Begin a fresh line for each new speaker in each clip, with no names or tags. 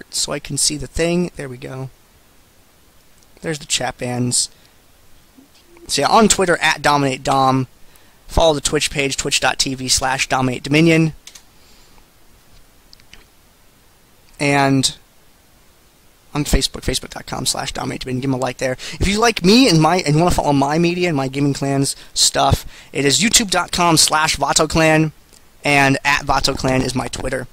so I can see the thing. There we go. There's the chat bands. So yeah, on Twitter at DominateDom. Follow the Twitch page, twitch.tv/DominateDominion. And on Facebook, facebook.com/DominateDominion. Give them a like there. If you like me and you want to follow my media and my Gaming Clans stuff, it is youtube.com/VatoClan, and at VatoClan is my Twitter.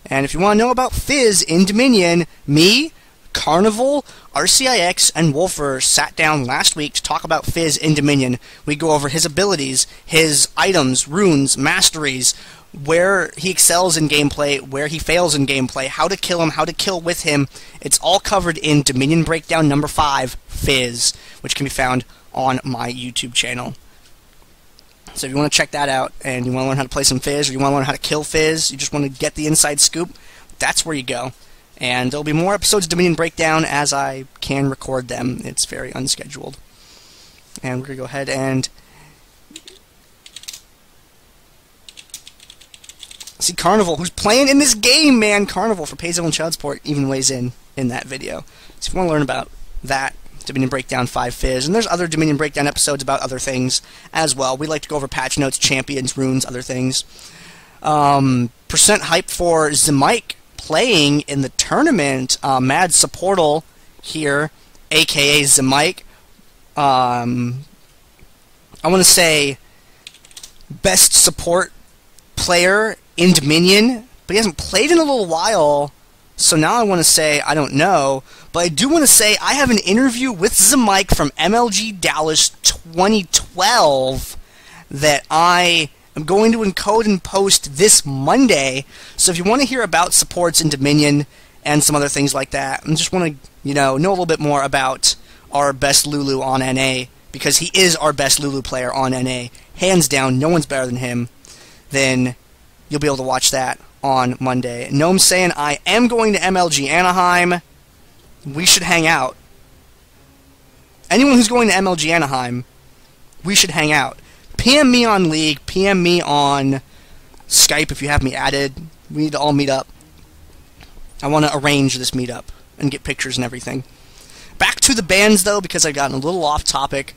And if you want to know about Fizz in Dominion, me, Carnival, RCIX, and Wolfer sat down last week to talk about Fizz in Dominion. We go over his abilities, his items, runes, masteries, where he excels in gameplay, where he fails in gameplay, how to kill him, how to kill with him. It's all covered in Dominion Breakdown number 5, Fizz, which can be found on my YouTube channel. So if you want to check that out, and you want to learn how to play some Fizz, or you want to learn how to kill Fizz, you just want to get the inside scoop, that's where you go. And there'll be more episodes of Dominion Breakdown as I can record them. It's very unscheduled. And we're going to go ahead and see Carnival, who's playing in this game, man. Carnival for Payzone and Child Support even weighs in that video. So if you want to learn about that, Dominion Breakdown 5 Fizz, and there's other Dominion Breakdown episodes about other things as well. We like to go over patch notes, champions, runes, other things. Percent hype for Zemike playing in the tournament. Mad Supportal here, aka Zemike. I want to say best support player in Dominion, but he hasn't played in a little while, so now I want to say I don't know, but I do want to say I have an interview with Zemike from MLG Dallas 2012 that I am going to encode and post this Monday. So if you want to hear about supports in Dominion and some other things like that, and just want to know a little bit more about our best Lulu on NA, because he is our best Lulu player on NA, hands down, no one's better than him, then you'll be able to watch that on Monday. Gnome's saying, I am going to MLG Anaheim. We should hang out. Anyone who's going to MLG Anaheim, we should hang out. PM me on League, PM me on Skype if you have me added. We need to all meet up. I want to arrange this meetup and get pictures and everything. Back to the bans, though, because I've gotten a little off topic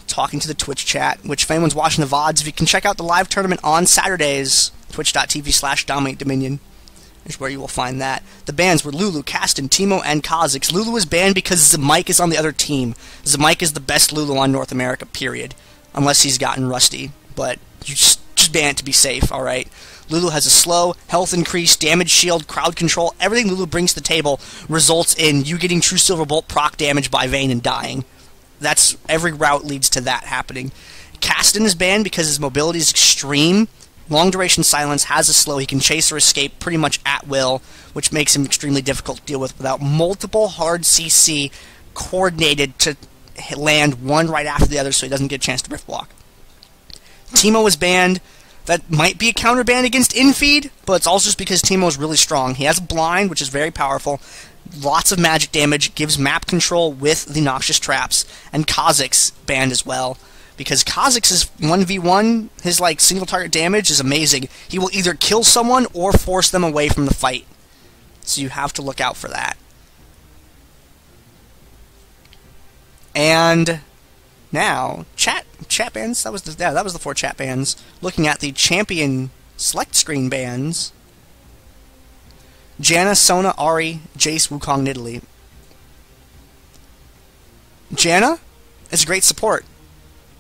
talking to the Twitch chat, which if anyone's watching the VODs, if you can check out the live tournament on Saturdays, twitch.tv/DominateDominion is where you will find that. The bans were Lulu, Kassadin, Teemo, and Kha'Zix. Lulu was banned because Zemike is on the other team. Zemike is the best Lulu on North America, period. Unless he's gotten rusty. But you just ban it to be safe, alright? Lulu has a slow, health increase, damage shield, crowd control. Everything Lulu brings to the table results in you getting True Silver Bolt proc damage by Vayne and dying. That's every route leads to that happening. Kassadin is banned because his mobility is extreme. Long duration silence, has a slow, he can chase or escape pretty much at will, which makes him extremely difficult to deal with without multiple hard CC coordinated to land one right after the other so he doesn't get a chance to rift block. Teemo is banned. That might be a counter ban against infeed, but it's also just because Teemo is really strong. He has a blind, which is very powerful. Lots of magic damage, gives map control with the Noxious Traps, and Kha'Zix banned as well. Because Kha'Zix's 1v1, his single target damage is amazing. He will either kill someone or force them away from the fight. So you have to look out for that. And now, chat bans, that was the 4 chat bans. Looking at the champion select screen bans. Janna, Sona, Ahri, Jayce, Wukong, Nidalee. Janna is a great support.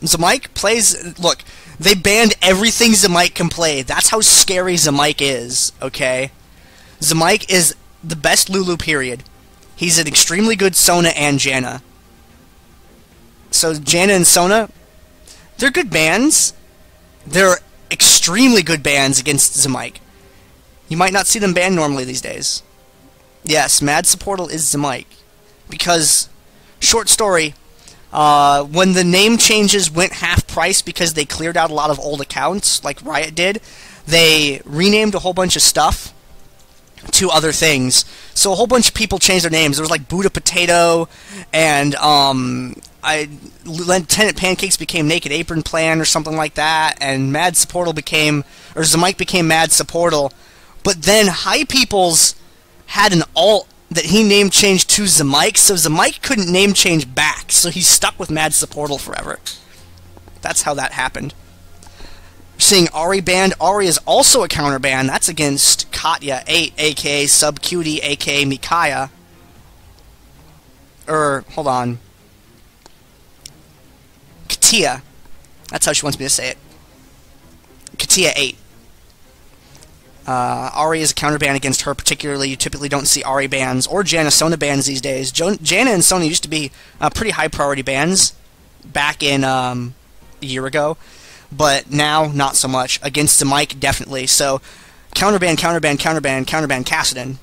Zemike plays... Look, they banned everything Zemike can play. That's how scary Zemike is, okay? Zemike is the best Lulu, period. He's an extremely good Sona and Janna. So Janna and Sona, they're good bans. They're extremely good bans against Zemike. You might not see them banned normally these days. Yes, Mad Supportal is Zemike. Because, short story, when the name changes went half price because they cleared out a lot of old accounts, like Riot did, they renamed a whole bunch of stuff to other things. So a whole bunch of people changed their names. There was Buddha Potato, and Lieutenant Pancakes became Naked Apron Plan or something like that, and Mad Supportal became, or Zemike became Mad Supportal. But then High Peoples had an alt that he name changed to Zamike, so Zamike couldn't name change back, so he's stuck with Mad Supportal forever. That's how that happened. We're seeing Ahri banned. Ahri is also a counter ban. That's against Katya 8, aka Sub Cutie, aka Micaiah. Hold on. Katia. That's how she wants me to say it. Katia 8. Ahri is a counter ban against her particularly. You typically don't see Ahri bans or Janna Sona bans these days. Janna and Sona used to be pretty high priority bans back in a year ago, but now not so much. Against the mic, definitely. So counter ban, counter ban, counter ban, counter ban Kassadin.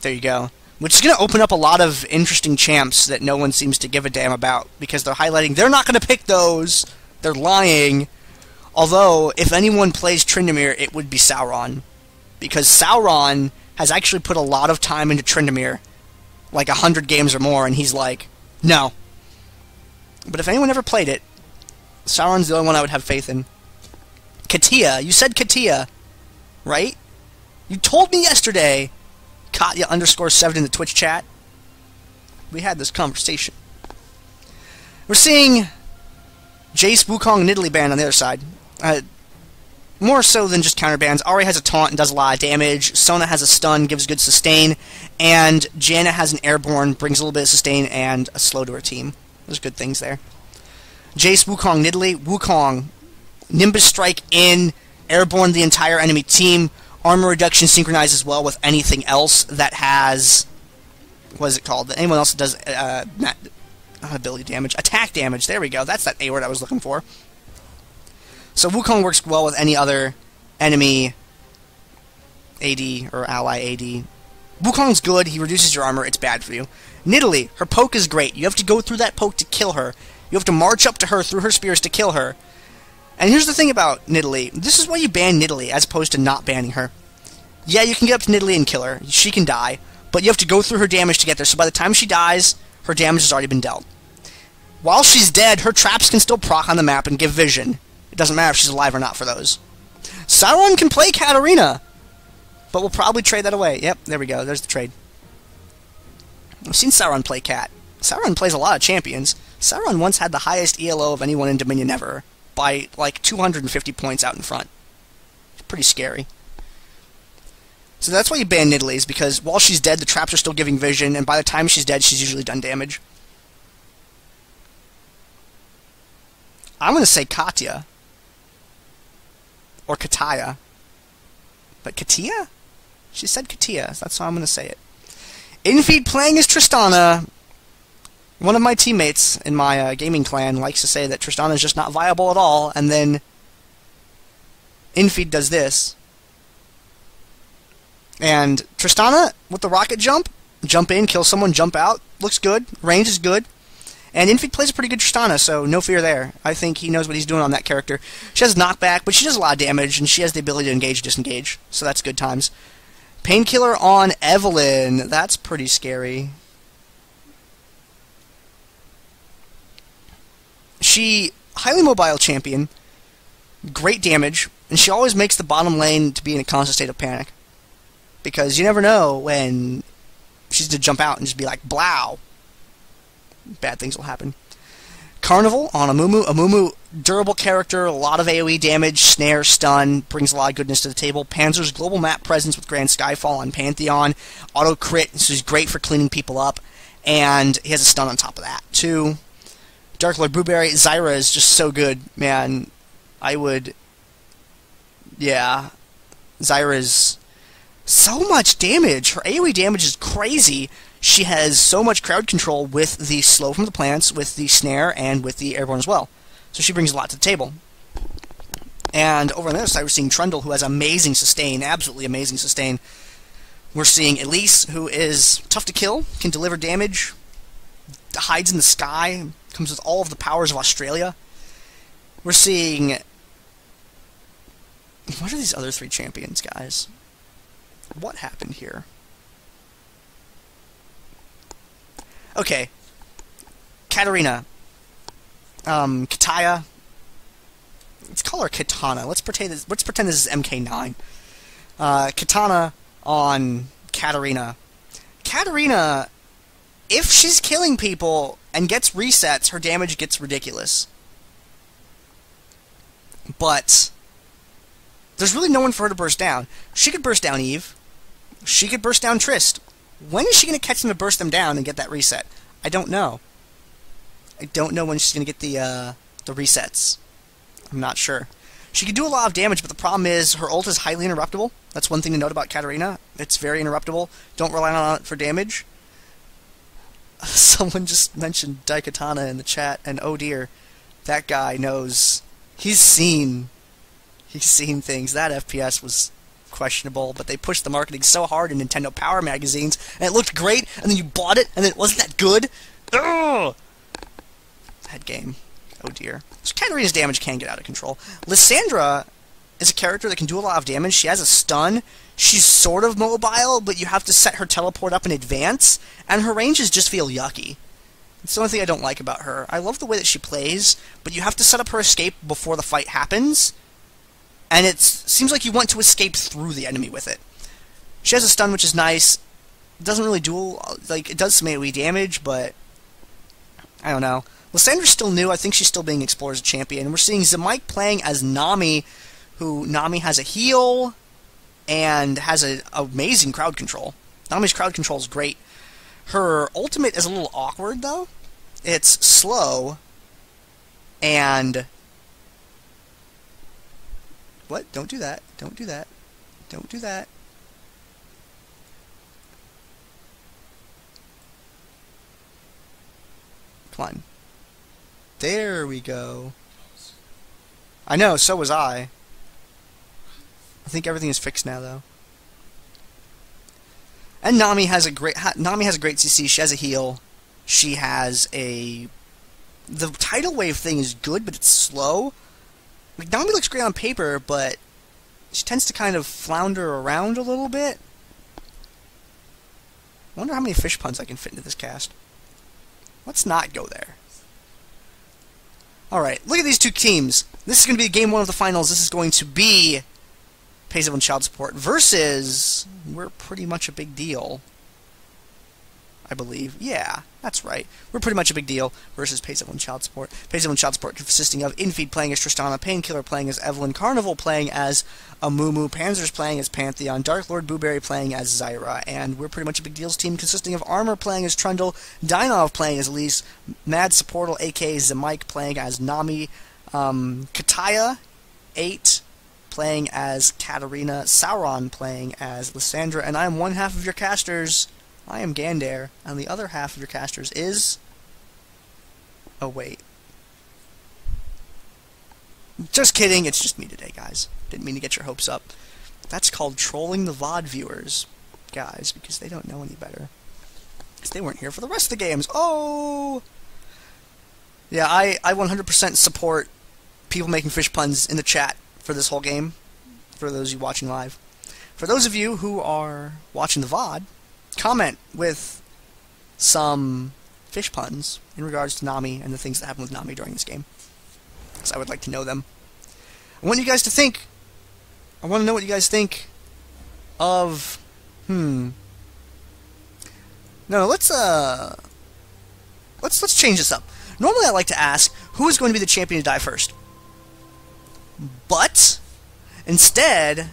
There you go. Which is going to open up a lot of interesting champs that no one seems to give a damn about, because they're highlighting they're not going to pick those. They're lying. Although, if anyone plays Tryndamere, it would be Sauron. Because Sauron has actually put a lot of time into Tryndamere. Like 100 games or more, and he's like, no. But if anyone ever played it, Sauron's the only one I would have faith in. Katia. You said Katia, right? You told me yesterday, Katya _7 in the Twitch chat. We had this conversation. We're seeing Jayce, Wukong, and Nidalee banned on the other side. More so than just counter bans. Ahri has a taunt and does a lot of damage. Sona has a stun, gives good sustain. And Janna has an airborne, brings a little bit of sustain and a slow to her team. There's good things there. Jayce, Wukong, Nidalee. Wukong, Nimbus Strike in, airborne the entire enemy team. Armor reduction synchronizes well with anything else that has... What is it called? Anyone else that does... not ability damage. Attack damage. There we go. That's that A word I was looking for. So Wukong works well with any other enemy AD or ally AD. Wukong's good. He reduces your armor. It's bad for you. Nidalee, her poke is great. You have to go through that poke to kill her. You have to march up to her through her spears to kill her. And here's the thing about Nidalee. This is why you ban Nidalee as opposed to not banning her. Yeah, you can get up to Nidalee and kill her. She can die. But you have to go through her damage to get there. So by the time she dies, her damage has already been dealt. While she's dead, her traps can still proc on the map and give vision. It doesn't matter if she's alive or not for those. Sauron can play Katarina, but we'll probably trade that away. Yep, there we go. There's the trade. I've seen Sauron play Cat. Sauron plays a lot of champions. Sauron once had the highest ELO of anyone in Dominion ever, by like 250 points out in front. It's pretty scary. So that's why you ban Nidalee, is because while she's dead, the traps are still giving vision, and by the time she's dead, she's usually done damage. I'm going to say Katya. Or Kataya. But Katia? She said Katia, so that's how I'm going to say it. Infeed playing as Tristana. One of my teammates in my gaming clan likes to say that Tristana is just not viable at all, and then Infeed does this. And Tristana, with the rocket jump in, kill someone, jump out, looks good, range is good. And Infeed plays a pretty good Tristana, so no fear there. I think he knows what he's doing on that character. She has knockback, but she does a lot of damage, and she has the ability to engage, disengage, so that's good times. Painkiller on Evelynn. That's pretty scary. She, highly mobile champion, great damage, and she always makes the bottom lane to be in a constant state of panic. Because you never know when she's to jump out and just be like, blow. Bad things will happen. Carnival on Amumu. Amumu, durable character, a lot of AoE damage, snare, stun, brings a lot of goodness to the table. Panzer's global map presence with Grand Skyfall on Pantheon. Auto crit, so he's great for cleaning people up. And he has a stun on top of that, too. Dark Lord Blueberry. Zyra is just so good, man. I would... Yeah. Zyra is... so much damage. Her AoE damage is crazy. She has so much crowd control with the slow from the plants, with the snare, and with the airborne as well. So she brings a lot to the table. And over on the other side, we're seeing Trundle, who has amazing sustain, absolutely amazing sustain. We're seeing Elise, who is tough to kill, can deliver damage, hides in the sky, comes with all of the powers of Australia. We're seeing... What are these other three champions, guys? What happened here? Okay. Katarina. Kataya. Let's call her Katana. Let's pretend this is MK9. Katana on Katarina. Katarina, if she's killing people and gets resets, her damage gets ridiculous. But there's really no one for her to burst down. She could burst down Eve. She could burst down Trist. When is she going to catch them to burst them down and get that reset? I don't know. I don't know when she's going to get the resets. I'm not sure. She can do a lot of damage, but the problem is her ult is highly interruptible. That's one thing to note about Katarina. It's very interruptible. Don't rely on it for damage. Someone just mentioned Daikatana in the chat, and oh dear, that guy knows. He's seen things. That FPS was questionable, but they pushed the marketing so hard in Nintendo Power magazines, and it looked great, and then you bought it, and then it wasn't that good. Ugh! That game. Oh dear. So Katarina's damage can get out of control. Lissandra is a character that can do a lot of damage. She has a stun. She's sort of mobile, but you have to set her teleport up in advance, and her ranges just feel yucky. It's the only thing I don't like about her. I love the way that she plays, but you have to set up her escape before the fight happens, and it seems like you want to escape through the enemy with it. She has a stun, which is nice. It doesn't really do, like, it does some AoE damage, but I don't know. Lissandra's still new. I think she's still being explored as a champion. And we're seeing Zemike playing as Nami, who Nami has a heal and has an amazing crowd control. Nami's crowd control is great. Her ultimate is a little awkward, though. It's slow, and... What? Don't do that. Don't do that. Don't do that. Come on. There we go. I know, so was I. I think everything is fixed now, though. And Nami has a great CC. She has a heal. She has a... The tidal wave thing is good, but it's slow. Like, Nami looks great on paper, but she tends to kind of flounder around a little bit. I wonder how many fish puns I can fit into this cast. Let's not go there. Alright, look at these two teams. This is going to be game one of the finals. This is going to be Evelynn Child Support versus... We're pretty much a big deal. I believe. Yeah, that's right. We're pretty much a big deal versus Evelynn Child Support. Evelynn Child Support consisting of Infeed playing as Tristana, Painkiller playing as Evelynn, Carnival playing as Amumu, Panzer's playing as Pantheon, Dark Lord Booberry playing as Zyra, and we're pretty much a big deals team consisting of Armor playing as Trundle, Dynov playing as Elise, Mad Supportal aka Zemike playing as Nami, Kataya 8 playing as Katarina, Sauron playing as Lissandra, and I am one half of your casters. I am Gandair, and the other half of your casters is... Oh, wait. Just kidding, it's just me today, guys. Didn't mean to get your hopes up. That's called trolling the VOD viewers, guys, because they don't know any better. Because they weren't here for the rest of the games. Oh! Yeah, I 100% support people making fish puns in the chat for this whole game, for those of you watching live. For those of you who are watching the VOD, comment with some fish puns in regards to Nami and the things that happen with Nami during this game, because I would like to know them. I want you guys to think. I want to know what you guys think of... No, let's change this up. Normally I like to ask, who is going to be the champion to die first? But, instead...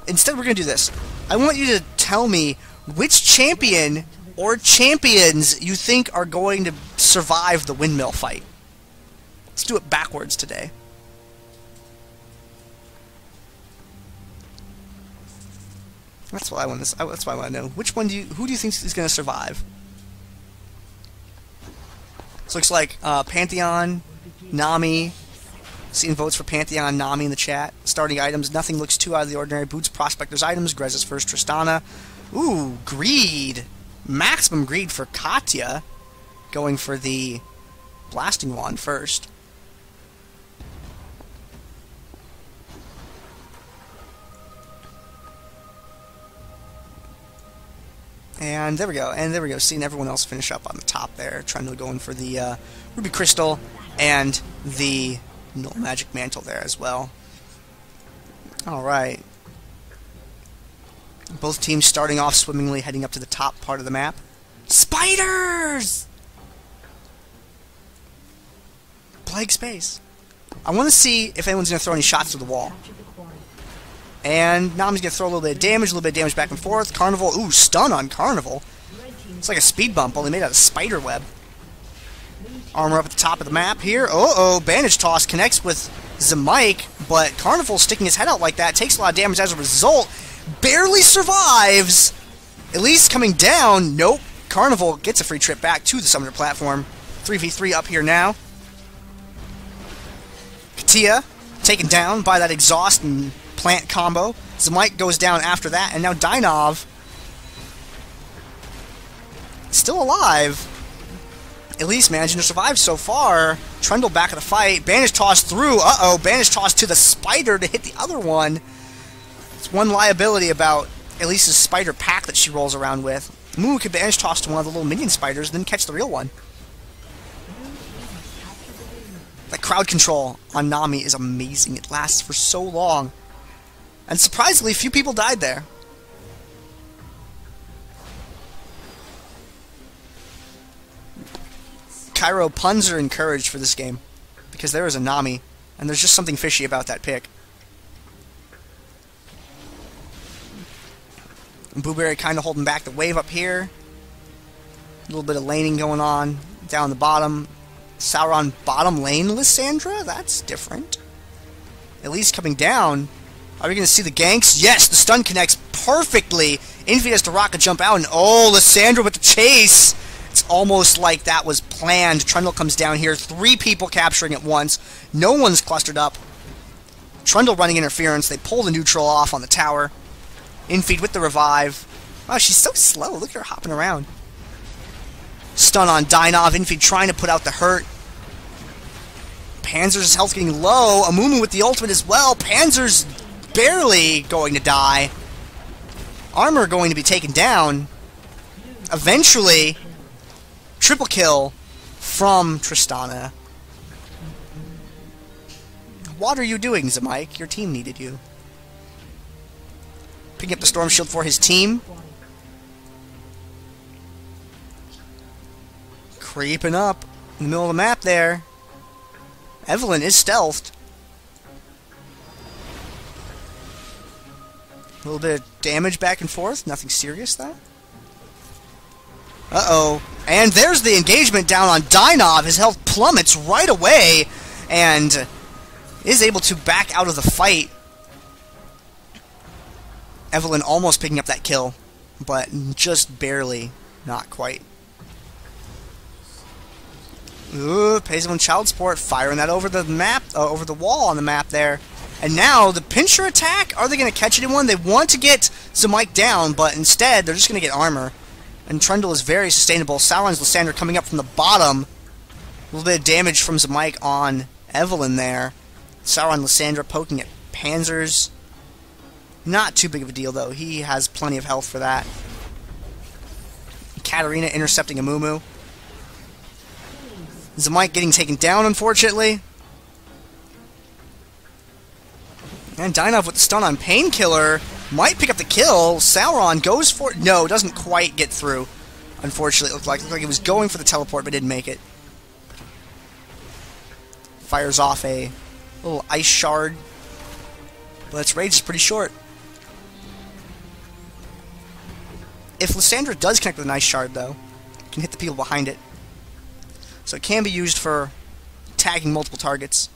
Instead, we're going to do this. I want you to tell me which champion or champions you think are going to survive the windmill fight. Let's do it backwards today. That's what I want. That's what I want to know. Which one who do you think is going to survive? This looks like Pantheon, Nami. Seeing votes for Pantheon, Nami in the chat. Starting items, nothing looks too out of the ordinary. Boots, Prospector's items. Grez is first, Tristana. Ooh, Greed. Maximum Greed for Katya. Going for the Blasting Wand first. And there we go. And there we go. Seeing everyone else finish up on the top there. Trying to go in for the Ruby Crystal and the No magic mantle there as well. Alright. Both teams starting off swimmingly, heading up to the top part of the map. Spiders! Plague space. I want to see if anyone's going to throw any shots through the wall. And Nami's going to throw a little bit of damage back and forth. Carnival, ooh, stun on Carnival. It's like a speed bump, only made out of spider web. Armor up at the top of the map here. Uh-oh, bandage toss connects with Zamike, but Carnival sticking his head out like that takes a lot of damage as a result. Barely survives. At least coming down. Nope. Carnival gets a free trip back to the summoner platform. 3v3 up here now. Katia taken down by that exhaust and plant combo. Zamike goes down after that, and now Dynov still alive. At least managing to survive so far. Trundle back in the fight. Bandage toss through. Uh-oh. Bandage toss to the spider to hit the other one. It's one liability about at least the spider pack that she rolls around with. Moo could bandage toss to one of the little minion spiders and then catch the real one. That crowd control on Nami is amazing. It lasts for so long. And surprisingly, few people died there. Cairo puns are encouraged for this game, because there is a Nami, and there's just something fishy about that pick. And Blueberry kind of holding back the wave up here. A little bit of laning going on down the bottom. Sauron bottom lane Lysandra? That's different. At least coming down. Are we going to see the ganks? Yes, the stun connects perfectly. Infi has to rocket jump out, and oh, Lysandra with the chase! It's almost like that was planned. Trundle comes down here. 3 people capturing at once. No one's clustered up. Trundle running interference. They pull the neutral off on the tower. Infeed with the revive. Wow, she's so slow. Look at her hopping around. Stun on Dynov. Infeed trying to put out the hurt. Panzer's health getting low. Amumu with the ultimate as well. Panzer's barely going to die. Armor going to be taken down. Eventually, triple kill from Tristana. What are you doing, Zamike? Your team needed you. Picking up the Storm Shield for his team. Creeping up in the middle of the map there. Evelynn is stealthed. A little bit of damage back and forth. Nothing serious, though. Uh-oh. And there's the engagement down on Dynov. His health plummets right away and is able to back out of the fight. Evelynn almost picking up that kill, but just barely. Not quite. Ooh, Payzone Child Support firing that over the map, over the wall on the map there. And now, the pincher attack, are they going to catch anyone? They want to get Zamike down, but instead, they're just going to get armor. And Trundle is very sustainable. Sauron's Lysandra coming up from the bottom. A little bit of damage from Zamike on Evelynn there. Sauron Lysandra poking at Panzers. Not too big of a deal, though. He has plenty of health for that. Katarina intercepting Amumu. Zamike getting taken down, unfortunately. And Dynov with the stun on Painkiller might pick up the kill. Sauron goes for it. No, doesn't quite get through. Unfortunately, it looked like it was going for the teleport, but didn't make it. Fires off a little ice shard. But its range is pretty short. If Lysandra does connect with an ice shard, though, it can hit the people behind it. So it can be used for tagging multiple targets.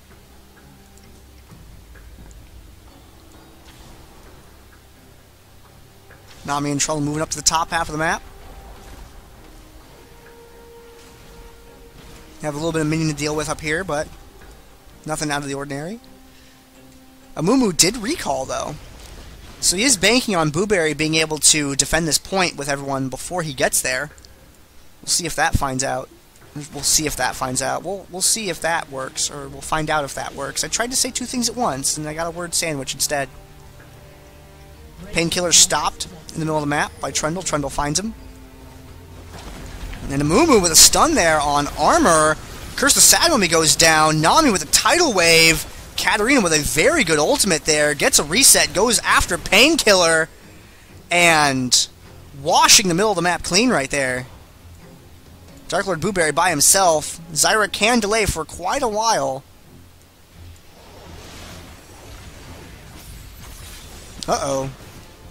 Nami and Trundle moving up to the top half of the map. Have a little bit of minion to deal with up here, but nothing out of the ordinary. Amumu did recall, though. So he is banking on Blueberry being able to defend this point with everyone before he gets there. We'll see if that finds out. We'll see if that finds out. We'll see if that works, or we'll find out if that works. I tried to say 2 things at once, and I got a word sandwich instead. Painkiller stopped in the middle of the map by Trundle. Trundle finds him. And then Amumu with a stun there on Armor. Curse the Sad Mummy goes down. Nami with a tidal wave. Katarina with a very good ultimate there. Gets a reset. Goes after Painkiller. And washing the middle of the map clean right there. Dark Lord Booberry by himself. Zyra can delay for quite a while. Uh-oh.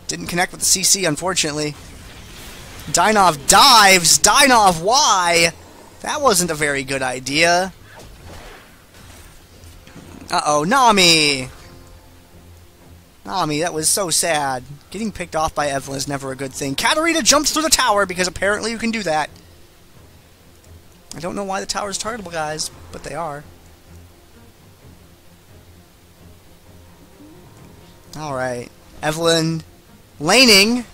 Didn't connect with the CC, unfortunately. Dynov dives. Dynov, why? That wasn't a very good idea. Uh-oh, Nami! Nami, that was so sad. Getting picked off by Evelynn is never a good thing. Katarina jumps through the tower, because apparently you can do that. I don't know why the tower's targetable, guys, but they are. Alright. Evelynn laning.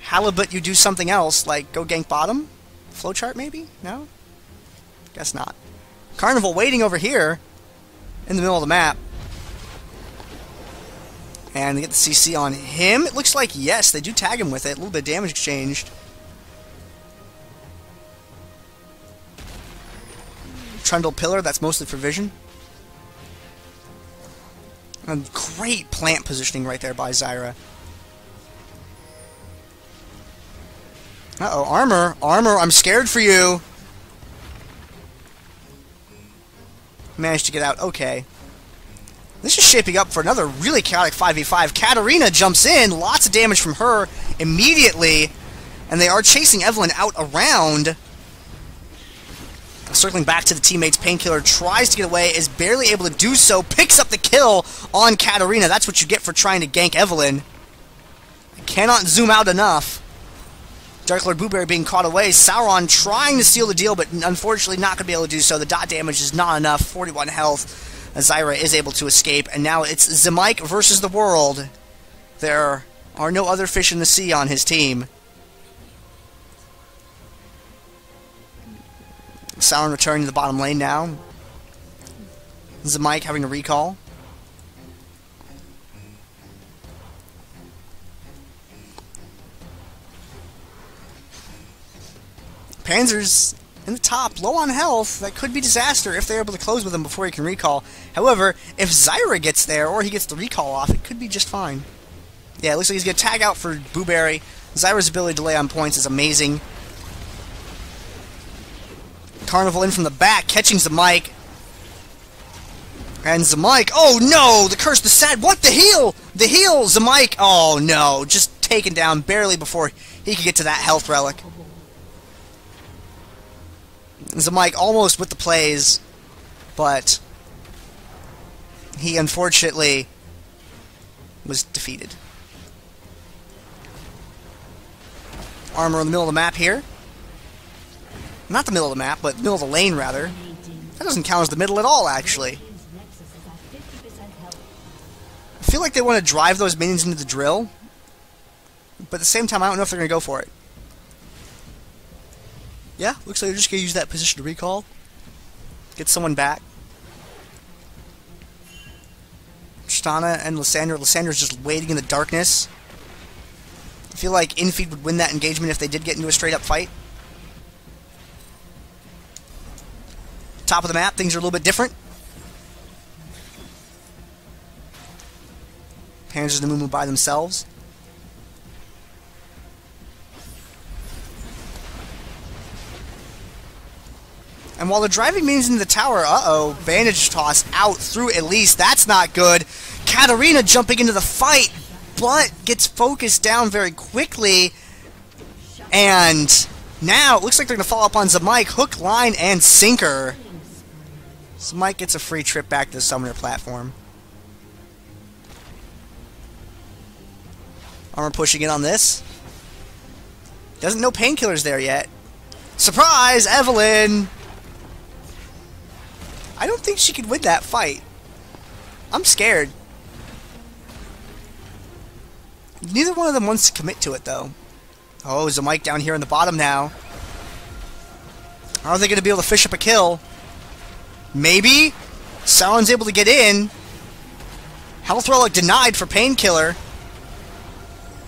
Halibut, you do something else, like go gank bottom? Flowchart, maybe? No? Guess not. Carnival waiting over here in the middle of the map. And they get the CC on him. It looks like, yes, they do tag him with it. A little bit of damage exchanged. Trundle Pillar, that's mostly for vision. And great plant positioning right there by Zyra. Uh-oh, armor. Armor, I'm scared for you. Managed to get out, okay. This is shaping up for another really chaotic 5v5. Katarina jumps in, lots of damage from her immediately. And they are chasing Evelynn out around. Circling back to the teammates, Painkiller tries to get away, is barely able to do so, picks up the kill on Katarina. That's what you get for trying to gank Evelynn. Cannot zoom out enough. Dark Lord Booberry being caught away. Sauron trying to seal the deal, but unfortunately not going to be able to do so. The dot damage is not enough. 41 health. Zyra is able to escape, and now it's Zemike versus the world. There are no other fish in the sea on his team. Sauron returning to the bottom lane now. Zemike having a recall. Panzer's in the top, low on health. That could be disaster if they're able to close with him before he can recall. However, if Zyra gets there, or he gets the recall off, it could be just fine. Yeah, it looks like he's going to tag out for Booberry. Zyra's ability to lay on points is amazing. Carnival in from the back, catching Zemike. And Zemike, oh no! The curse, the sad, what? The heal! The heal! Zemike, oh no, just taken down barely before he could get to that health relic. Zemike almost with the plays, but he unfortunately was defeated. Armor in the middle of the map here. Not the middle of the map, but middle of the lane, rather. That doesn't count as the middle at all, actually. I feel like they want to drive those minions into the drill, but at the same time, I don't know if they're going to go for it. Yeah, looks like they're just going to use that position to recall. Get someone back. Sona and Lysandra. Lysandra's just waiting in the darkness. I feel like Infeed would win that engagement if they did get into a straight-up fight. Top of the map, things are a little bit different. Panzers and Mumu by themselves. And while they're driving minions into the tower, uh-oh, bandage toss out through at least. That's not good. Katarina jumping into the fight, but gets focused down very quickly. And now it looks like they're going to follow up on Zemike. Hook, line, and sinker. Zemike gets a free trip back to the summoner platform. Armor pushing in on this. Doesn't know Painkiller's there yet. Surprise, Evelynn! I don't think she could win that fight. I'm scared. Neither one of them wants to commit to it, though. Oh, Zemike down here in the bottom now. Are they going to be able to fish up a kill? Maybe? Sauron's able to get in. Health Relic denied for Painkiller.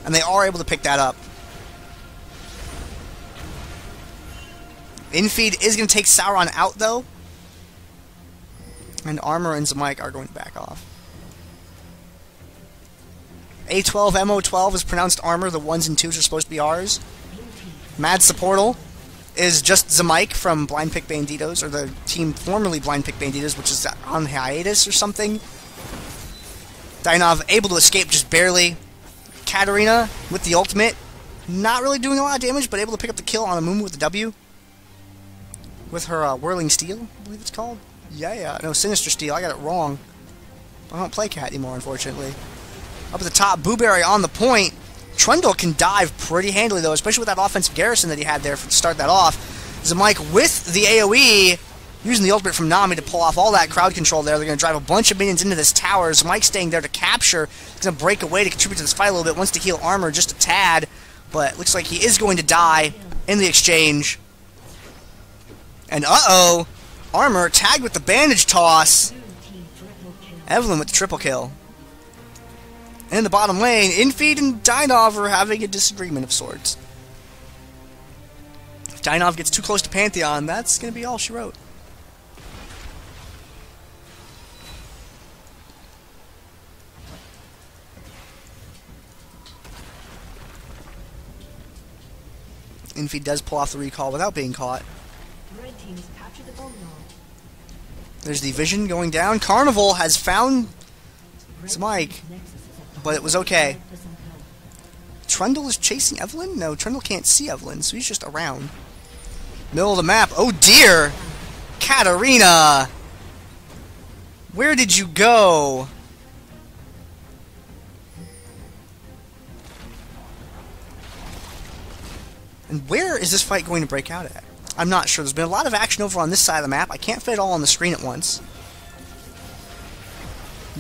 And they are able to pick that up. Infeed is going to take Sauron out, though. And Armor and Zamike are going to back off. A12, MO12 is pronounced Armor. The 1s and 2s are supposed to be ours. Mad Supportal is just Zamike from Blind Pick Banditos, or the team formerly Blind Pick Banditos, which is on hiatus or something. Dynov able to escape just barely. Katarina with the ultimate, not really doing a lot of damage, but able to pick up the kill on a Mumu with the W. With her Whirling Steel, I believe it's called. Yeah, no, Sinister Steel, I got it wrong. I don't play Cat anymore, unfortunately. Up at the top, Booberry on the point. Trundle can dive pretty handily, though, especially with that offensive garrison that he had there to start that off. Zamike with the AoE, using the ultimate from Nami to pull off all that crowd control there. They're going to drive a bunch of minions into this tower. Zamike staying there to capture. He's going to break away to contribute to this fight a little bit. Wants to heal Armor just a tad, but looks like he is going to die in the exchange. And uh-oh, Armor tagged with the bandage toss. Evelynn with the triple kill. And in the bottom lane, Infeed and Dynov are having a disagreement of sorts. If Dynov gets too close to Pantheon, that's going to be all she wrote. Infeed does pull off the recall without being caught. There's the vision going down. Carnival has found Zamike, but it was okay. Trundle is chasing Evelynn? No, Trundle can't see Evelynn, so he's just around. Middle of the map. Oh dear! Katarina! Where did you go? And where is this fight going to break out at? I'm not sure. There's been a lot of action over on this side of the map. I can't fit it all on the screen at once.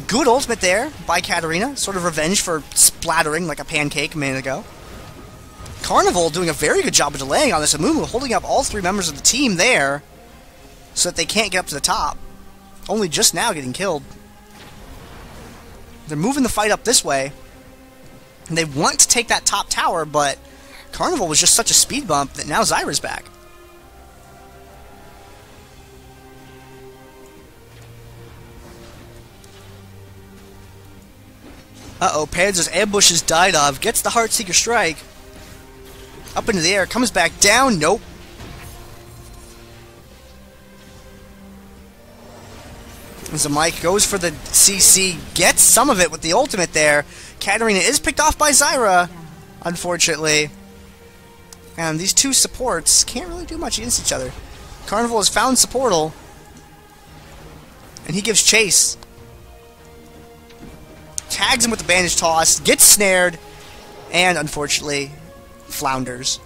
Good ultimate there by Katarina. Sort of revenge for splattering like a pancake a minute ago. Carnival doing a very good job of delaying on this. Amumu holding up all three members of the team there so that they can't get up to the top. Only just now getting killed. They're moving the fight up this way. And they want to take that top tower, but Carnival was just such a speed bump that now Zyra's back. Uh-oh, Panzer's ambushes Dynov, gets the Heartseeker Strike. Up into the air, comes back down, nope. And Zamike goes for the CC, gets some of it with the ultimate there. Katarina is picked off by Zyra, unfortunately. And these two supports can't really do much against each other. Carnival has found Supportal, and he gives chase. Tags him with the bandage toss, gets snared, and unfortunately, flounders.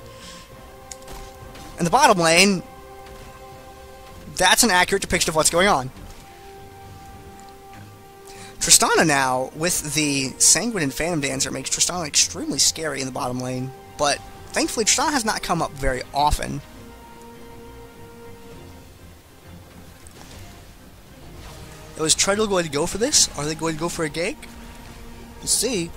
In the bottom lane, that's an accurate depiction of what's going on. Tristana now, with the Sanguine and Phantom Dancer, makes Tristana extremely scary in the bottom lane, but thankfully Tristana has not come up very often. Was Trundle going to go for this? Are they going to go for a gank? We'll see.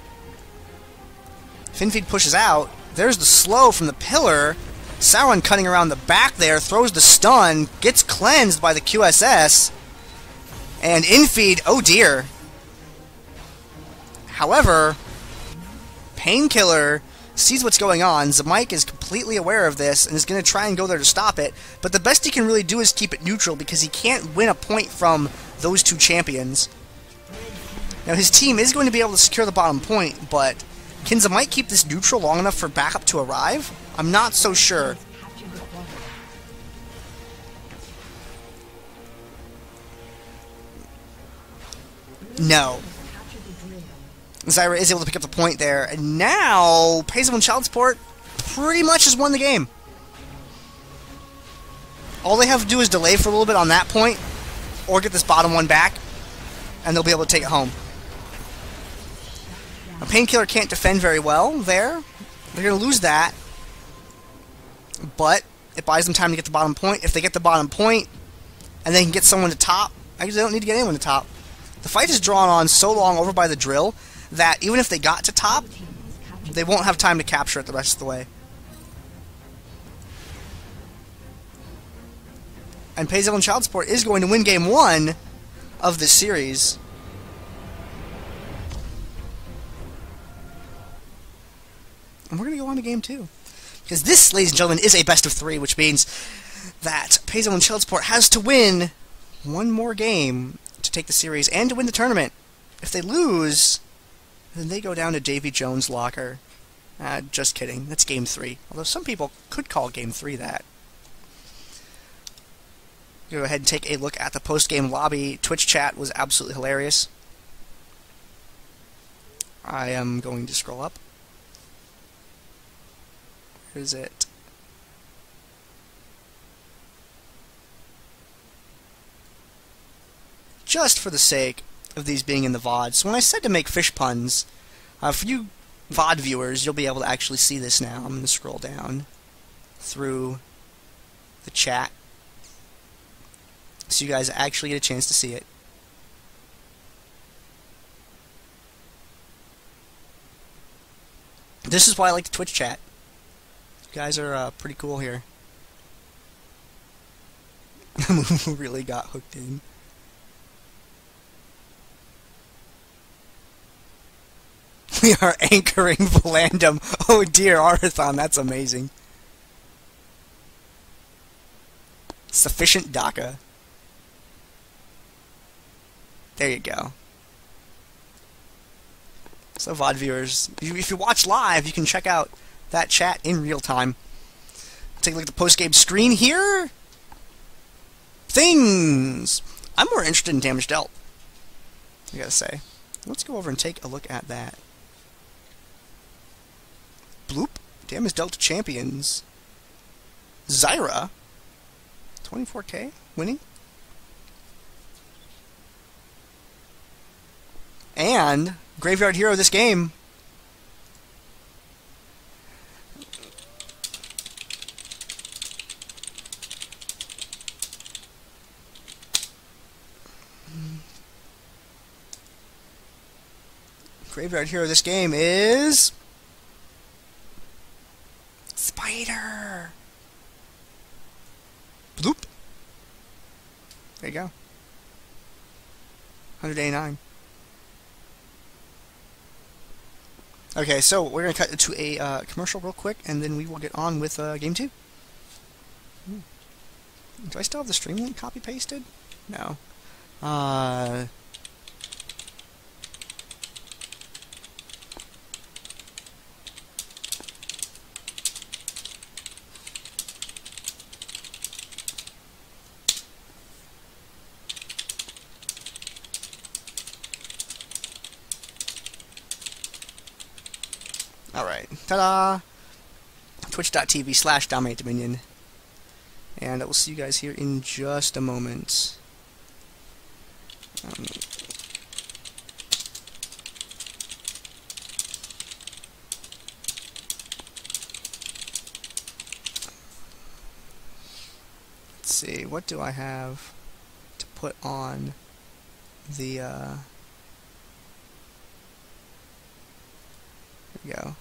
Finfeed pushes out. There's the slow from the pillar. Sauron cutting around the back there, throws the stun, gets cleansed by the QSS. And Infeed, oh dear. However, Painkiller sees what's going on. Zamike is completely aware of this and is going to try and go there to stop it. But the best he can really do is keep it neutral because he can't win a point from those two champions. Now his team is going to be able to secure the bottom point, but can Zamike keep this neutral long enough for backup to arrive? I'm not so sure. No. Zyra is able to pick up the point there, and now Evelynn Child Support pretty much has won the game. All they have to do is delay for a little bit on that point, or get this bottom one back, and they'll be able to take it home. A Painkiller can't defend very well there. They're going to lose that, but it buys them time to get the bottom point. If they get the bottom point, and they can get someone to top, actually they don't need to get anyone to top. The fight is drawn on so long over by the drill that even if they got to top, they won't have time to capture it the rest of the way. And Evelynn Child Support is going to win Game 1 of this series. And we're going to go on to Game 2. Because this, ladies and gentlemen, is a best of 3, which means that Evelynn Child Support has to win one more game to take the series and to win the tournament. If they lose, then they go down to Davy Jones' locker. Just kidding. That's Game 3. Although some people could call Game 3 that. Go ahead and take a look at the post-game lobby. Twitch chat was absolutely hilarious. I am going to scroll up. Where is it? Just for the sake of these being in the VOD. So when I said to make fish puns, for you VOD viewers, you'll be able to actually see this now. I'm going to scroll down through the chat so you guys actually get a chance to see it. This is why I like the Twitch chat. You guys are pretty cool here. Who really got hooked in. We are anchoring Volandum. Oh dear, Arathon, that's amazing. Sufficient DACA. There you go. So VOD viewers, if you watch live, you can check out that chat in real time. Take a look at the post-game screen here. Things! I'm more interested in damage dealt, I gotta say. Let's go over and take a look at that. Bloop. Damage dealt to champions. Zyra. 24k. Winning. And Graveyard Hero this game. Graveyard Hero this game is Spider. Bloop. There you go. 189. Okay, so we're going to cut to a commercial real quick, and then we will get on with Game 2. Do I still have the stream link copy-pasted? No. Alright, ta-da! Twitch.tv/DominateDominion. And I will see you guys here in just a moment. Let's see, what do I have to put on the, There we go.